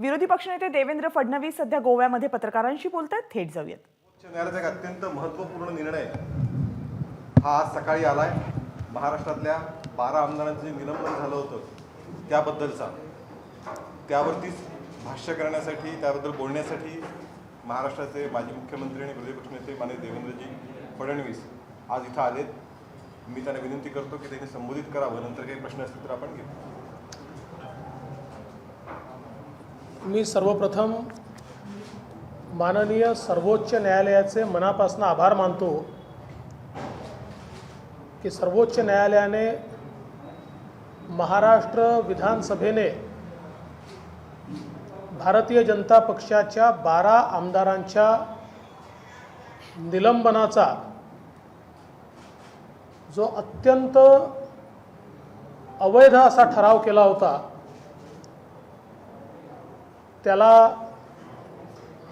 विरोधी पक्षनेते देवेंद्र फडणवीस सध्या गोव्यामध्ये पत्रकारांशी बोलतात. थेट जाऊयात. उच्च न्यायालयाचा एक अत्यंत महत्त्वपूर्ण निर्णय हा आज सकाळी आलाय. महाराष्ट्रातल्या 12 आमदारांचं जे निलंबन झालं होतं त्याबद्दलचा, त्यावरतीच भाष्य करण्यासाठी, त्याबद्दल बोलण्यासाठी महाराष्ट्राचे माजी मुख्यमंत्री आणि विरोधी पक्षनेते माननीय देवेंद्रजी फडणवीस आज इथं आलेत. मी त्यांना विनंती करतो की त्यांनी संबोधित करावं. नंतर काही प्रश्न असतील तर आपण घेऊ. मी सर्वप्रथम माननीय सर्वोच्च न्यायालयाचे मनापासून आभार मानतो की सर्वोच्च न्यायालयाने महाराष्ट्र विधानसभेने भारतीय जनता पक्षाच्या 12 आमदारांच्या निलंबनाचा जो अत्यंत अवैध असा ठराव केला होता त्याला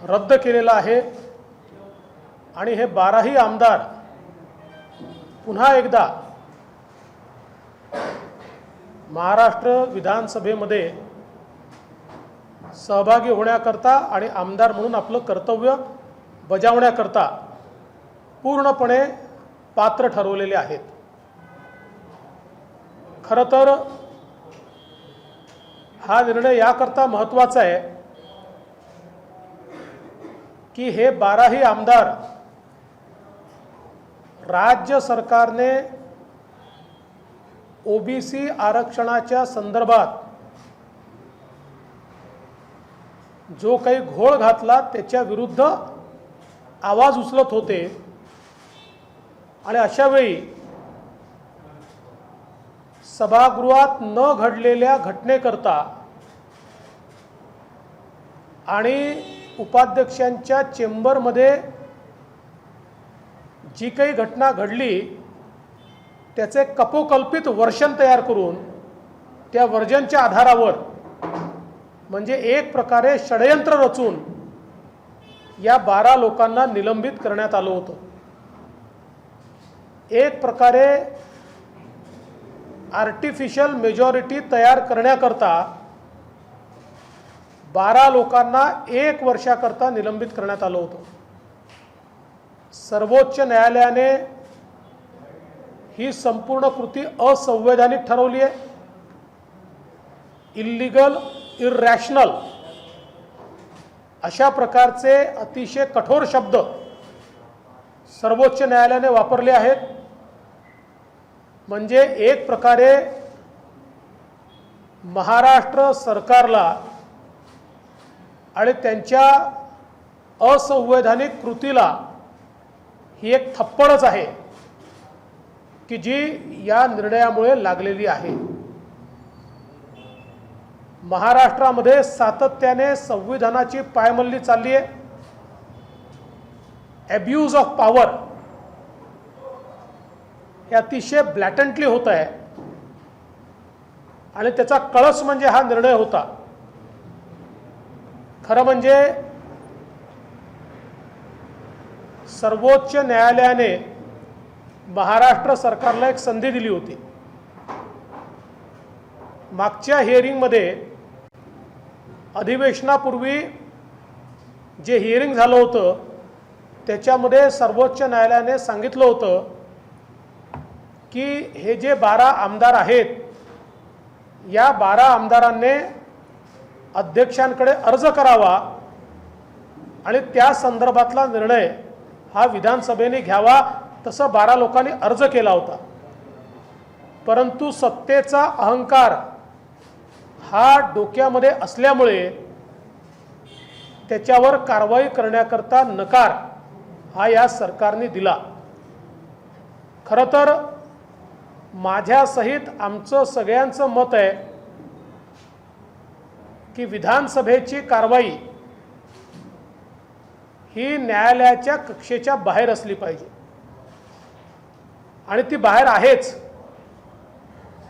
रद्द केलेला आहे आणि हे 12ही आमदार पुन्हा एकदा महाराष्ट्र विधानसभेमध्ये सहभागी होण्याकरता आणि आमदार म्हणून आपलं कर्तव्य बजावण्याकरता पूर्णपणे पात्र ठरवलेले आहेत. खरं तर हा निर्णय याकरता महत्त्वाचा आहे की हे 12ही आमदार राज्य सरकारने ओबीसी आरक्षणाच्या संदर्भात जो काही घोळ घातला त्याच्या विरुद्ध आवाज उचलत होते आणि अशा वेळी सभागृहात न घडलेल्या घटनेकरता आणि उपाध्यक्षांच्या चेंबरमध्ये जी काही घटना घडली त्याचे कपोकल्पित वर्जन तयार करून त्या वर्जनच्या आधारावर म्हणजे एक प्रकारे षडयंत्र रचून या 12 लोकांना निलंबित करण्यात आलं होतं. एक प्रकारे आर्टिफिशियल मेजॉरिटी तयार करण्याकरता 12 लोकांना 1 वर्षाकरता निलंबित करण्यात आलं होतं. सर्वोच्च न्यायालयाने ही संपूर्ण कृती असंवैधानिक ठरवली आहे. इल्लीगल, इररॅशनल अशा प्रकारचे अतिशय कठोर शब्द सर्वोच्च न्यायालयाने वापरले आहेत. म्हणजे एक प्रकारे महाराष्ट्र सरकारला आणि त्यांच्या असंवैधानिक कृतीला ही एक थप्पडच आहे की जी या निर्णयामुळे लागलेली आहे. महाराष्ट्रामध्ये सातत्याने संविधानाची पायमल्ली चालली आहे. ॲब्यूज ऑफ पॉवर हे अतिशय ब्लॅटंटली होत आहे आणि त्याचा कळस म्हणजे हा निर्णय होता. खरं म्हणजे सर्वोच्च न्यायालयाने महाराष्ट्र सरकारला एक संधी दिली होती. मागच्या हिअरिंगमध्ये अधिवेशनापूर्वी जे हिअरिंग झालं होतं त्याच्यामध्ये सर्वोच्च न्यायालयाने सांगितलं होतं की हे जे 12 आमदार आहेत या 12 आमदारांनी अध्यक्षांकडे अर्ज करावा आणि त्या संदर्भातला निर्णय हा विधानसभेने घ्यावा. तसं 12 लोकांनी अर्ज केला होता. परंतु सत्तेचा अहंकार हा डोक्यामध्ये असल्यामुळे त्याच्यावर कारवाई करण्याकरता नकार हा या सरकारने दिला. खरं तर माझ्यासहित आमचं सगळ्यांचं मत आहे की विधानसभेची कारवाई ही न्यायालयाच्या कक्षेच्या बाहेर असली पाहिजे आणि ती बाहेर आहेच.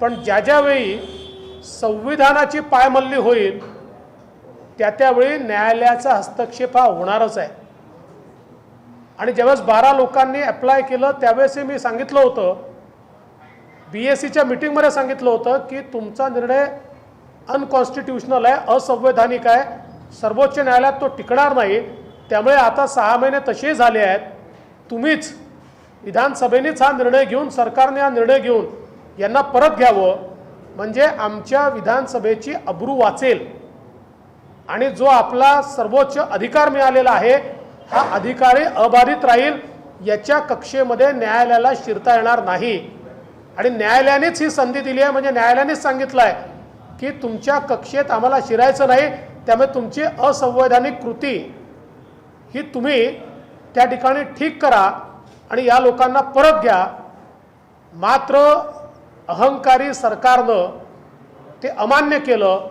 पण ज्यावेळी संविधानाची पायमल्ली होईल त्यावेळी न्यायालयाचा हस्तक्षेप हा होणारच आहे. आणि ज्यावेळेस 12 लोकांनी अप्लाय केलं त्यावेळेस मी सांगितलं होतं, BSCच्या मीटिंगमध्ये सांगितलं होतं की तुमचा निर्णय अनकॉन्स्टिट्यूशनल आहे, असंवैधानिक आहे सर्वोच्च न्यायालयात तो टिकणार नाही. त्यामुळे आता 6 महिने तसे झाले आहेत. तुम्हीच विधानसभेनेच हा निर्णय घेऊन, सरकारने हा निर्णय घेऊन यांना परत घ्यावं, म्हणजे आमच्या विधानसभेची अब्रू वाचेल आणि जो आपला सर्वोच्च अधिकार मिळालेला आहे हा अधिकारी अबाधित राहील. याच्या कक्षेमध्ये न्यायालयाला शिरता येणार नाही. आणि न्यायालयानेच ही संधी दिली आहे, म्हणजे न्यायालयानेच सांगितलं आहे की तुमच्या कक्षेत आम्हाला शिरायचं नाही. त्यामुळे तुमची असंवैधानिक कृती ही तुम्ही त्या ठिकाणी ठीक करा आणि या लोकांना परत घ्या. मात्र अहंकारी सरकारनं ते अमान्य केलं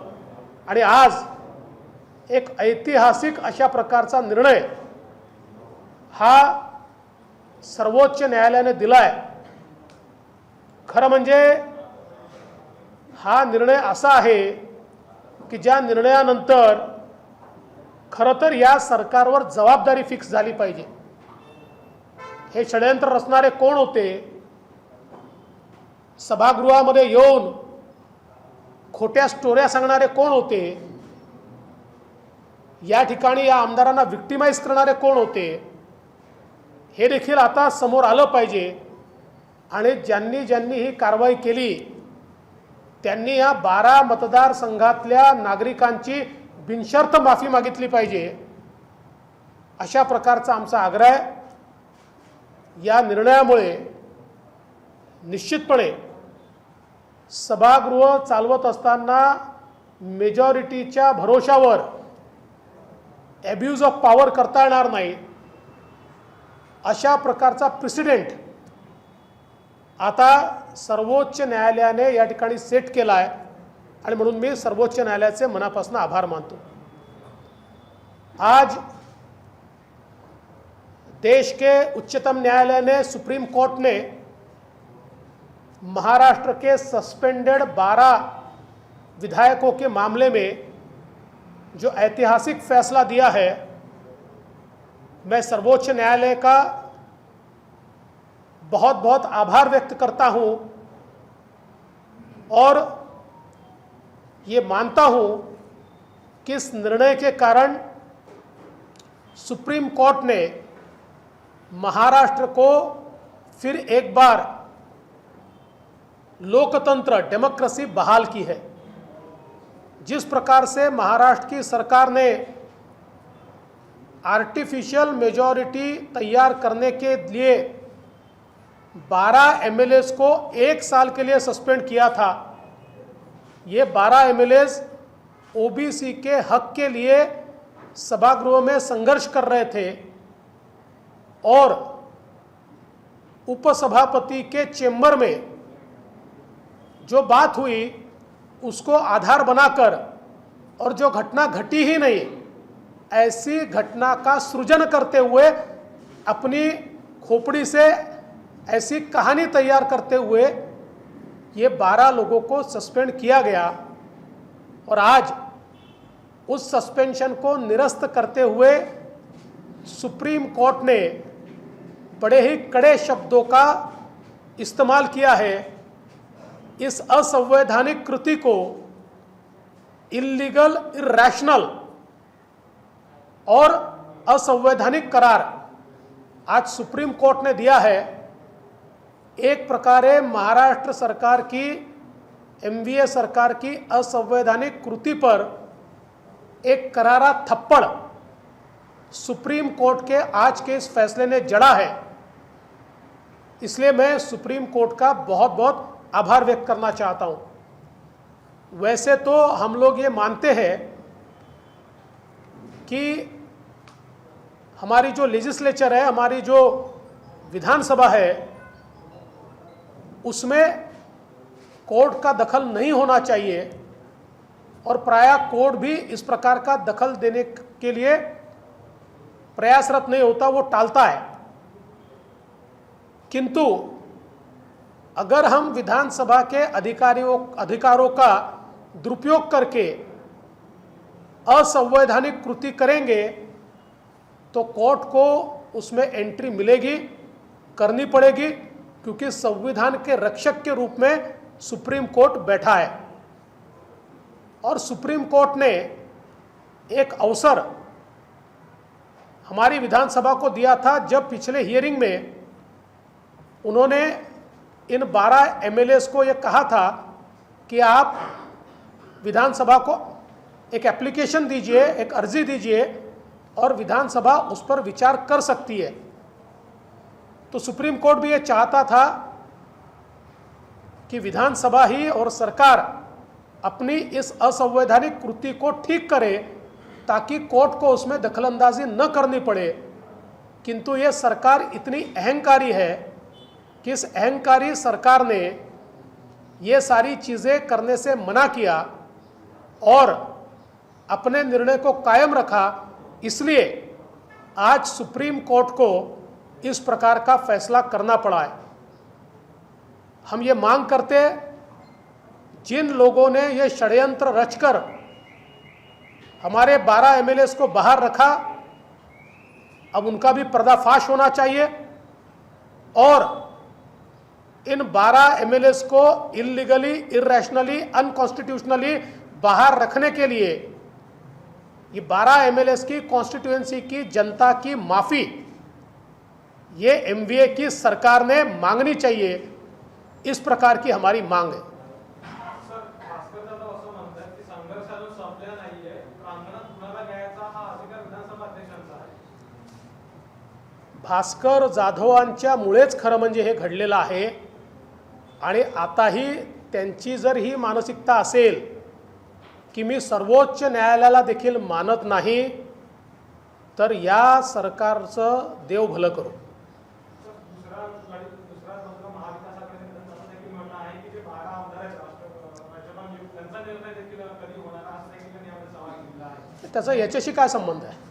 आणि आज एक ऐतिहासिक अशा प्रकारचा निर्णय हा सर्वोच्च न्यायालयाने दिला आहे. खरं म्हणजे हा निर्णय असा आहे की ज्या निर्णयानंतर खरं तर या सरकारवर जबाबदारी फिक्स झाली पाहिजे. हे षडयंत्र रचणारे कोण होते? सभागृहामध्ये येऊन खोट्या स्टोऱ्या सांगणारे कोण होते? या ठिकाणी या आमदारांना विक्टिमाइज करणारे कोण होते? हे देखील आता समोर आलं पाहिजे. आणि ज्यांनी ज्यांनी ही कारवाई केली त्यांनी या 12 मतदारसंघातल्या नागरिकांची बिनशर्त माफी मागितली पाहिजे. अशा प्रकारचा आमचा आग्रह आहे. या निर्णयामुळे निश्चितपणे सभागृह चालवत असताना मेजॉरिटीच्या भरोशावर ॲब्यूज ऑफ पॉवर करता येणार नाही. अशा प्रकारचा प्रेसिडेंट आता सर्वोच्च न्यायालयाने या ठिकाणी सेट केला आहे आणि म्हणून मी सर्वोच्च न्यायालयाचे मनापासून आभार मानतो. आज देश के उच्चतम न्यायालय ने, सुप्रीम कोर्ट ने महाराष्ट्र के सस्पेंडेड 12 विधायकों के मामले में जो ऐतिहासिक फैसला दिया है, मैं सर्वोच्च न्यायालय का बहुत बहुत आभार व्यक्त करता हूं और ये मानता हूं कि इस निर्णय के कारण सुप्रीम कोर्ट ने महाराष्ट्र को फिर एक बार लोकतंत्र, डेमोक्रेसी बहाल की है. जिस प्रकार से महाराष्ट्र की सरकार ने आर्टिफिशियल मेजॉरिटी तैयार करने के लिए 12 एमएलएस को 1 साल के लिए सस्पेंड किया था, ये 12 एमएलएस ओबीसी के हक के लिए सभागृह में संघर्ष कर रहे थे और उपसभापति के चेंबर में जो बात हुई उसको आधार बनाकर और जो घटना घटी ही नहीं ऐसी घटना का सृजन करते हुए अपनी खोपड़ी से ऐसी कहानी तैयार करते हुए ये 12 लोगों को सस्पेंड किया गया और आज उस सस्पेंशन को निरस्त करते हुए सुप्रीम कोर्ट ने बड़े ही कड़े शब्दों का इस्तेमाल किया है. इस असंवैधानिक कृति को इल्लीगल, इरैशनल और असंवैधानिक करार आज सुप्रीम कोर्ट ने दिया है. एक प्रकारे महाराष्ट्र सरकार की, एमवीए सरकार की असंवैधानिक कृति पर एक करारा थप्पड़ सुप्रीम कोर्ट के आज के इस फैसले ने जड़ा है. इसलिए मैं सुप्रीम कोर्ट का बहुत बहुत आभार व्यक्त करना चाहता हूं. वैसे तो हम लोग ये मानते हैं कि हमारी जो लेजिस्लेचर है, हमारी जो विधानसभा है, उसमें कोर्ट का दखल नहीं होना चाहिए और प्रायः कोर्ट भी इस प्रकार का दखल देने के लिए प्रयासरत नहीं होता, वो टालता है. किंतु अगर हम विधानसभा के अधिकारों का दुरुपयोग करके असंवैधानिक कृति करेंगे तो कोर्ट को उसमें एंट्री मिलेगी, करनी पड़ेगी, क्योंकि संविधान के रक्षक के रूप में सुप्रीम कोर्ट बैठा है. और सुप्रीम कोर्ट ने एक अवसर हमारी विधानसभा को दिया था जब पिछले हियरिंग में उन्होंने इन 12 एमएलएस को ये कहा था कि आप विधानसभा को एक एप्लीकेशन दीजिए, एक अर्जी दीजिए और विधानसभा उस पर विचार कर सकती है। तो सुप्रीम कोर्ट भी ये चाहता था कि विधानसभा ही और सरकार अपनी इस असंवैधानिक कृति को ठीक करे ताकि कोर्ट को उसमें दखलंदाजी न करनी पड़े। किंतु ये सरकार इतनी अहंकारी है कि इस अहंकारी सरकार ने ये सारी चीज़ें करने से मना किया और अपने निर्णय को कायम रखा। इसलिए आज सुप्रीम कोर्ट को इस प्रकार का फैसला करना पड़ा है। हम ये मांग करते जिन लोगों ने ये षड्यंत्र रचकर हमारे 12 एमएलएस को बाहर रखा, अब उनका भी पर्दाफाश होना चाहिए और इन 12 एमएलएस को इलीगली, इरैशनली, अनकॉन्स्टिट्यूशनली बाहर रखने के लिए ये 12 एमएलएस की कॉन्स्टिट्यूएंसी की जनता की माफी ये एमवीए की सरकार ने मांगनी चाहिए। इस प्रकार की हमारी मांग है। भास्कर जाधवांच्यामुळेच खरं म्हणजे हे घडलेलं आहे आणि आताही त्यांची जर ही मानसिकता असेल की मी सर्वोच्च न्यायालयाला देखील मानत नाही तर या सरकारचं देव भलं करो। त्याचा याच्याशी काय संबंध आहे?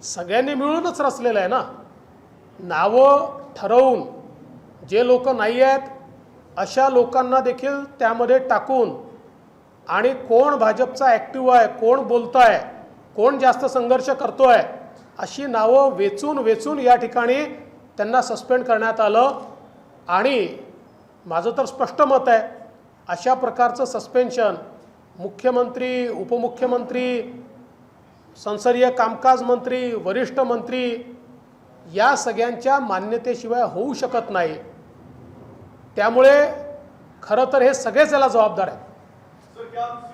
सगळ्यांनी मिळूनच रचलेलं आहे ना। नावं ठरवून जे लोक नाही आहेत अशा लोकांना देखील त्यामध्ये टाकून आणि कोण भाजपचा ॲक्टिव्ह आहे, कोण बोलतोय, कोण जास्त संघर्ष करतोय अशी नावं वेचून वेचून या ठिकाणी त्यांना सस्पेंड करण्यात आलं। आणि माझं तर स्पष्ट मत आहे अशा प्रकारचं सस्पेन्शन मुख्यमंत्री, उपमुख्यमंत्री, संसदीय कामकाज मंत्री, वरिष्ठ मंत्री या सगळ्यांच्या मान्यतेशिवाय होऊ शकत नाही। त्यामुळे खरं तर हे सगळेच याला जबाबदार आहेत। सर, क्या आप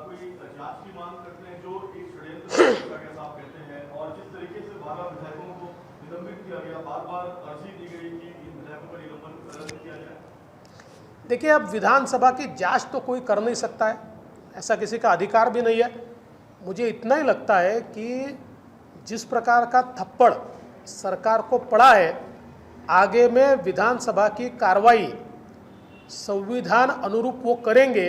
कोई जांच की मांग करते हैं जो एक षड्यंत्र का आप कहते हैं और जिस तरीके से 12 विधायकों को निलंबित किया गया, बार-बार अर्जी दी गई कि इन विधायकों का निलंबन रद्द किया जाए? देखिए, अब विधानसभा की जांच तो कोई कर नहीं सकता है, ऐसा किसी का अधिकार भी नहीं है। मुझे इतना ही लगता है कि जिस प्रकार का थप्पड़ सरकार को पड़ा है, आगे में विधानसभा की कार्रवाई संविधान अनुरूप वो करेंगे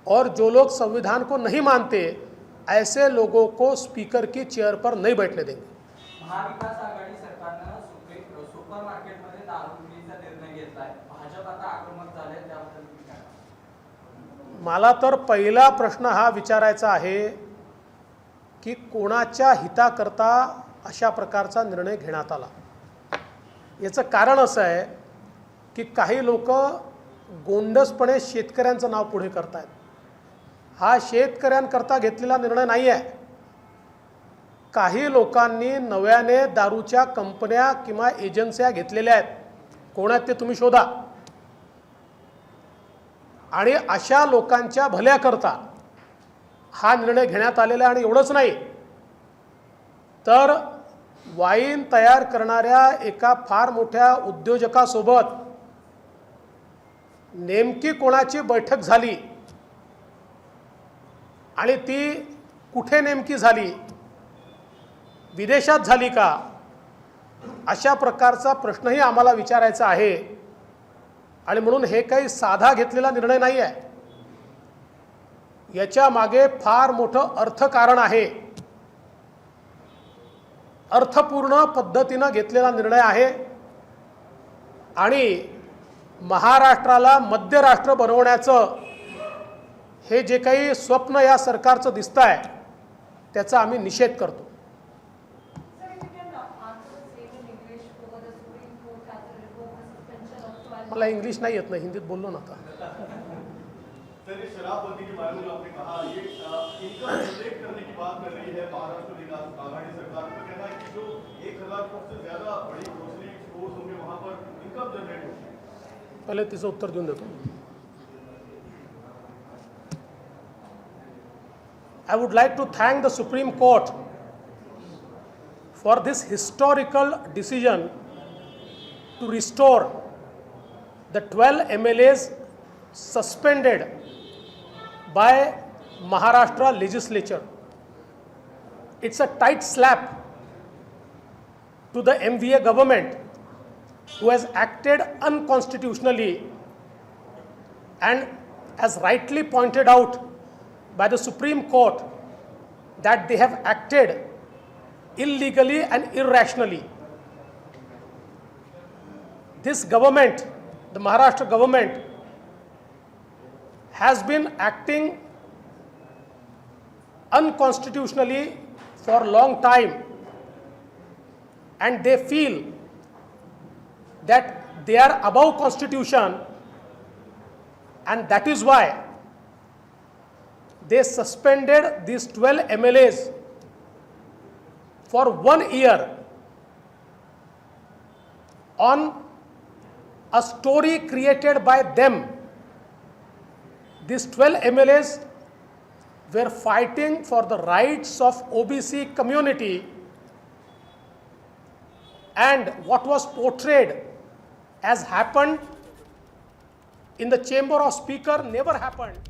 और जो लोग संविधान को नहीं मानते ऐसे लोगों को स्पीकर की चेयर पर नहीं बैठने देंगे। महाविकास आघाडी सरकारनं सुपर मार्केटमध्ये दारू विक्रीचा निर्णय घेतलाय, भाजप आता आक्रमक झाले, त्याबद्दल तुम्ही काय सांगाल? मला तर पहिला प्रश्न हा विचारायचा आहे की कोणाच्या हिताकरता अशा प्रकारचा निर्णय घेण्यात आला। याचं कारण असं आहे की काही लोक गोंडसपणे शेतकऱ्यांचं नाव पुढे करतायत। हा शेतकऱ्यांकरता घेतलेला निर्णय नाही आहे। काही लोकांनी नव्याने दारूच्या कंपन्या किंवा एजन्स्या घेतलेल्या आहेत, कोण आहेत ते तुम्ही शोधा आणि अशा लोकांच्या भल्याकरता हा निर्णय घेण्यात आलेला आहे। आणि एवढंच नाही तर वाईन तयार करणाऱ्या एका फार मोठ्या उद्योजकासोबत नेमकी कोणाची बैठक झाली आणि ती कुठे नेमकी झाली, विदेशात झाली का, अशा प्रकारचा प्रश्नही आम्हाला विचारायचा आहे। आणि म्हणून हे काही साधा घेतलेला निर्णय नाही आहे, याच्या मागे फार मोठं अर्थकारण आहे, अर्थपूर्ण पद्धतीने घेतलेला निर्णय आहे। आणि महाराष्ट्राला मध्य राष्ट्र बनवण्याचं हे जे काही स्वप्न या सरकारचं दिसतंय त्याचा आम्ही निषेध करतो। मला इंग्लिश नाही येत नाही, हिंदीत बोललो ना आता. सर, ये शराबबंदी के बारे में जो आपने कहा, ये इनकम जनरेट करने की बात कर रही है महाराष्ट्र विकास आघाड़ी सरकार का कहना है कि जो 1000 करोड़ से ज्यादा बड़ी ग्रोसरी स्टोर्स होंगे वहां पर इनकम जनरेट होगी. पहिले तिचं उत्तर देऊन देतो. I would like to thank the Supreme Court for this historical decision to restore the 12 MLAs suspended by Maharashtra legislature. It's a tight slap to the MVA government who has acted unconstitutionally and as rightly pointed out by the Supreme Court that they have acted illegally and irrationally. This government, the Maharashtra government, has been acting unconstitutionally for a long time, and they feel that they are above constitution, and that is why they suspended these 12 MLAs for 1 year on a story created by them. These 12 MLAs were fighting for the rights of OBC community, and what was portrayed as happened in the chamber of speaker never happened.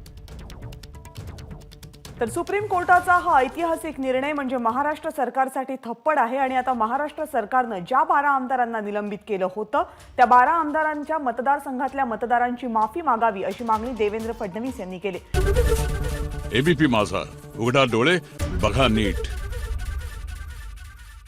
तर supreme कोर्टाचा हा ऐतिहासिक निर्णय म्हणजे महाराष्ट्र सरकारसाठी थप्पड आहे आणि आता महाराष्ट्र सरकारनं ज्या 12 आमदारांना निलंबित केलं होतं त्या 12 आमदारांच्या मतदारसंघातल्या मतदारांची माफी मागावी अशी मागणी देवेंद्र फडणवीस यांनी केली. एबीपी माझा, उघडा डोळे बघा नीट.